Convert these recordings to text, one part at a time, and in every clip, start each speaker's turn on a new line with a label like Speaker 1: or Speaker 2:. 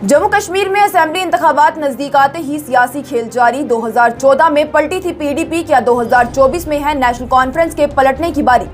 Speaker 1: जम्मू कश्मीर में असेंबली इंतखाबात नजदीक आते ही सियासी खेल जारी। 2014 में पलटी थी पीडीपी, क्या 2024 में है नेशनल कॉन्फ्रेंस के पलटने की बारी।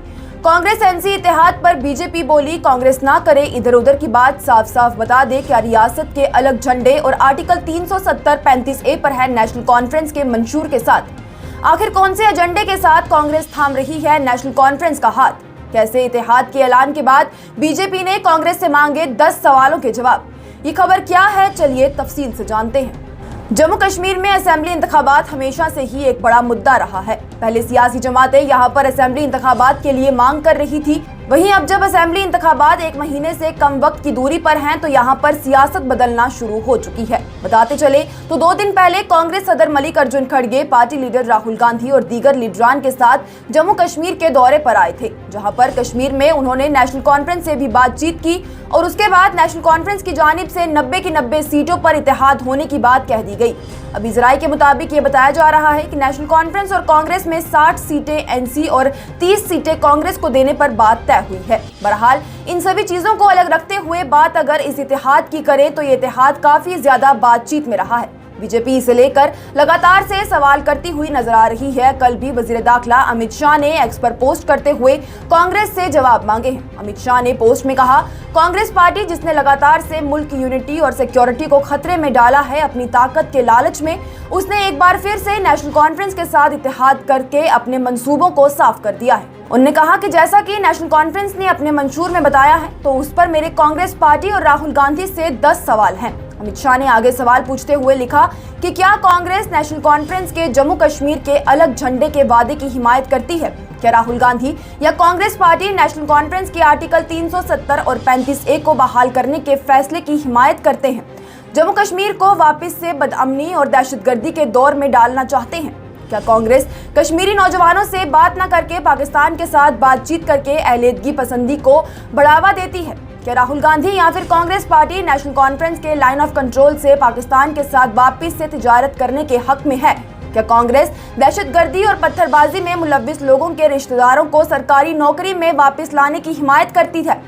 Speaker 1: कांग्रेस एनसी इत्तेहाद पर बीजेपी बोली, कांग्रेस ना करे इधर उधर की बात, साफ साफ बता दे क्या रियासत के अलग झंडे और आर्टिकल 370-35A पर है नेशनल कॉन्फ्रेंस के मंशूर के साथ। आखिर कौन से एजेंडे के साथ कांग्रेस थाम रही है नेशनल कॉन्फ्रेंस का हाथ। कैसे इत्तेहाद के ऐलान के बाद बीजेपी ने कांग्रेस से मांगे 10 सवालों के जवाब। ये खबर क्या है, चलिए तफसील से जानते हैं। जम्मू कश्मीर में असेंबली इंतखाबात हमेशा से ही एक बड़ा मुद्दा रहा है। पहले सियासी जमातें यहां पर असेंबली इंतखाबात के लिए मांग कर रही थी, वहीं अब जब असेंबली इंतखाबात एक महीने से कम वक्त की दूरी पर हैं, तो यहां पर सियासत बदलना शुरू हो चुकी है। बताते चले तो 2 दिन पहले कांग्रेस सदर मल्लिकार्जुन खड़गे पार्टी लीडर राहुल गांधी और दीगर लीडरान के साथ जम्मू कश्मीर के दौरे पर आए थे, जहां पर कश्मीर में उन्होंने नेशनल कॉन्फ्रेंस से भी बातचीत की और उसके बाद नेशनल कॉन्फ्रेंस की जानिब से 90 की 90 सीटों पर इत्तेहाद होने की बात कह दी गई। अभी जराये के मुताबिक ये बताया जा रहा है कि नेशनल कॉन्फ्रेंस और कांग्रेस में 60 सीटें एनसी और 30 सीटें कांग्रेस को देने पर बात तय हुई है। बहरहाल इन सभी चीजों को अलग रखते हुए बात अगर इस इत्तेहाद की करें तो ये इत्तेहाद काफी ज्यादा बातचीत में रहा है। बीजेपी इसे लेकर लगातार से सवाल करती हुई नजर आ रही है। कल भी वजीर दाखिला अमित शाह ने एक्स पर पोस्ट करते हुए कांग्रेस से जवाब मांगे हैं। अमित शाह ने पोस्ट में कहा, कांग्रेस पार्टी जिसने लगातार से मुल्क की यूनिटी और सिक्योरिटी को खतरे में डाला है, अपनी ताकत के लालच में उसने एक बार फिर से नेशनल कॉन्फ्रेंस के साथ इत्तेहाद करके अपने मंसूबों को साफ कर दिया है। उन्होंने कहा कि जैसा कि नेशनल कॉन्फ्रेंस ने अपने मंशूर में बताया है, तो उस पर मेरे कांग्रेस पार्टी और राहुल गांधी से 10 सवाल हैं। अमित शाह ने आगे सवाल पूछते हुए लिखा कि क्या कांग्रेस नेशनल कॉन्फ्रेंस के जम्मू कश्मीर के अलग झंडे के वादे की हिमायत करती है। क्या राहुल गांधी या कांग्रेस पार्टी नेशनल कॉन्फ्रेंस के आर्टिकल 370 और 35A को बहाल करने के फैसले की हिमायत करते हैं। जम्मू कश्मीर को वापस से बदअमनी और दहशतगर्दी के दौर में डालना चाहते हैं। क्या कांग्रेस कश्मीरी नौजवानों से बात न करके पाकिस्तान के साथ बातचीत करके अहलियतगी पसंदी को बढ़ावा देती है। क्या राहुल गांधी या फिर कांग्रेस पार्टी नेशनल कॉन्फ्रेंस के लाइन ऑफ कंट्रोल से पाकिस्तान के साथ वापस से तिजारत करने के हक में है। क्या कांग्रेस दहशतगर्दी और पत्थरबाजी में मुलव्विस लोगों के रिश्तेदारों को सरकारी नौकरी में वापस लाने की हिमायत करती है,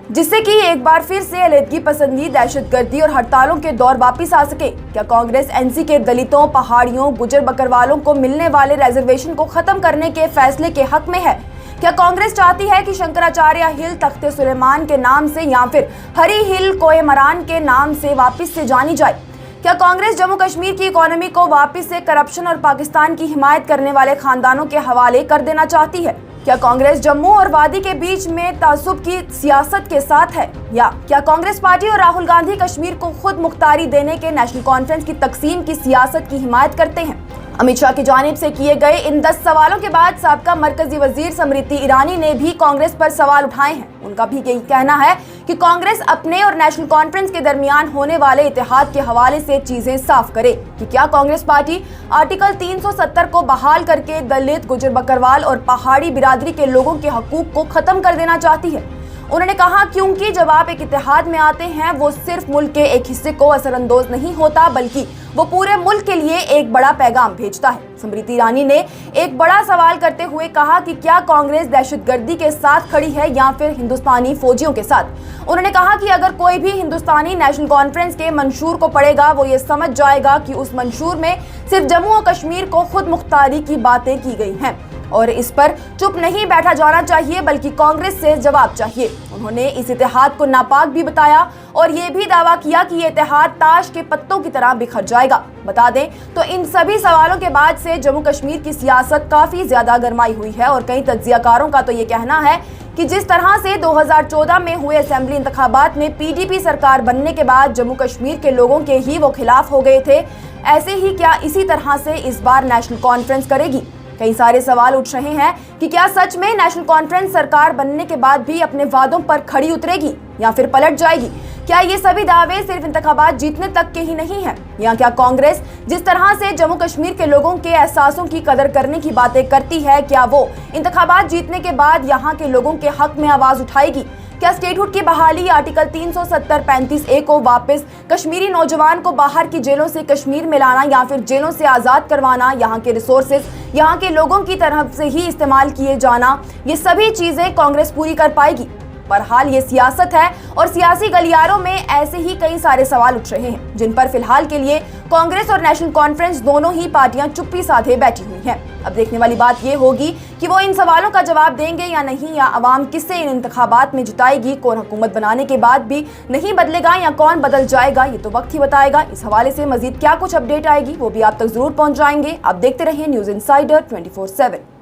Speaker 1: जिससे कि एक बार फिर से अहलियतगी पसंदी, दहशतगर्दी और हड़तालों के दौर वापस आ सके। क्या कांग्रेस एनसी के दलितों, पहाड़ियों, गुजर बकरवालों को मिलने वाले रिजर्वेशन को खत्म करने के फैसले के हक में है। क्या कांग्रेस चाहती है कि शंकराचार्य हिल तख्ते सुलेमान के नाम से या फिर हरी हिल कोयमरान के नाम से वापस से जानी जाए। क्या कांग्रेस जम्मू कश्मीर की इकोनॉमी को वापस से करप्शन और पाकिस्तान की हिमायत करने वाले खानदानों के हवाले कर देना चाहती है। क्या कांग्रेस जम्मू और वादी के बीच में तासुब की सियासत के साथ है, या क्या कांग्रेस पार्टी और राहुल गांधी कश्मीर को खुद मुख्तारी देने के नेशनल कॉन्फ्रेंस की तकसीम की सियासत की हिमायत करते हैं। अमित शाह की जानिब से किए गए इन 10 सवालों के बाद साबका मरकजी वजीर स्मृति ईरानी ने भी कांग्रेस पर सवाल उठाए हैं। उनका भी यही कहना है कि कांग्रेस अपने और नेशनल कॉन्फ्रेंस के दरमियान होने वाले इत्तेहाद के हवाले से चीजें साफ करे कि क्या कांग्रेस पार्टी आर्टिकल 370 को बहाल करके दलित, गुजर बकरवाल और पहाड़ी बिरादरी के लोगों के हकूक को खत्म कर देना चाहती है। उन्होंने कहा, क्योंकि जब आप एक इत्तेहाद में आते हैं, वो सिर्फ मुल्क के एक हिस्से को असरअंदाज नहीं होता, बल्कि वो पूरे मुल्क के लिए एक बड़ा पैगाम भेजता है। स्मृति ईरानी ने एक बड़ा सवाल करते हुए कहा कि क्या कांग्रेस दहशतगर्दी के साथ खड़ी है या फिर हिंदुस्तानी फौजियों के साथ। उन्होंने कहा कि अगर कोई भी हिंदुस्तानी नेशनल कॉन्फ्रेंस के मंशूर को पढ़ेगा, वो ये समझ जाएगा कि उस मंशूर में सिर्फ जम्मू और कश्मीर को खुद मुख्तारी की बातें की गई हैं और इस पर चुप नहीं बैठा जाना चाहिए, बल्कि कांग्रेस से जवाब चाहिए। उन्होंने इस इत्तेहाद को नापाक भी बताया और ये भी दावा किया कि ये इत्तेहाद ताश के पत्तों की तरह बिखर जाएगा। बता दें तो इन सभी सवालों के बाद से जम्मू कश्मीर की सियासत काफी ज्यादा गरमाई हुई है और कई तज्जियाकारों का तो ये कहना है कि जिस तरह से 2014 में हुए असेंबली इंतखाबात में पीडीपी सरकार बनने के बाद जम्मू कश्मीर के लोगों के ही वो खिलाफ हो गए थे, ऐसे ही क्या इसी तरह से इस बार नेशनल कॉन्फ्रेंस करेगी। कई सारे सवाल उठ रहे हैं कि क्या सच में नेशनल कॉन्फ्रेंस सरकार बनने के बाद भी अपने वादों पर खड़ी उतरेगी या फिर पलट जाएगी। क्या ये सभी दावे सिर्फ इंतखाबात जीतने तक के ही नहीं हैं, या क्या कांग्रेस जिस तरह से जम्मू कश्मीर के लोगों के एहसासों की कदर करने की बातें करती है, क्या वो इंतखाबात जीतने के बाद यहाँ के लोगों के हक में आवाज उठाएगी। क्या स्टेटहुड की बहाली, आर्टिकल 370-35A को वापस कश्मीरी नौजवान को बाहर की जेलों से कश्मीर में लाना या फिर जेलों से आज़ाद करवाना, यहाँ के रिसोर्सेज यहाँ के लोगों की तरफ से ही इस्तेमाल किए जाना, ये सभी चीज़ें कांग्रेस पूरी कर पाएगी। बहरहाल ये सियासत है और सियासी गलियारों में ऐसे ही कई सारे सवाल उठ रहे हैं जिन पर फिलहाल के लिए कांग्रेस और नेशनल कॉन्फ्रेंस दोनों ही पार्टियां चुप्पी साधे बैठी हुई हैं। अब देखने वाली बात ये होगी कि वो इन सवालों का जवाब देंगे या नहीं, या अवाम किसे इन इंतखाबात में जिताएगी, कौन हुकूमत बनाने के बाद भी नहीं बदलेगा या कौन बदल जाएगा, ये तो वक्त ही बताएगा। इस हवाले से मजीद क्या कुछ अपडेट आएगी वो भी आप तक जरूर पहुंच जाएंगे। आप देखते रहिए न्यूज़ इनसाइडर 24/7।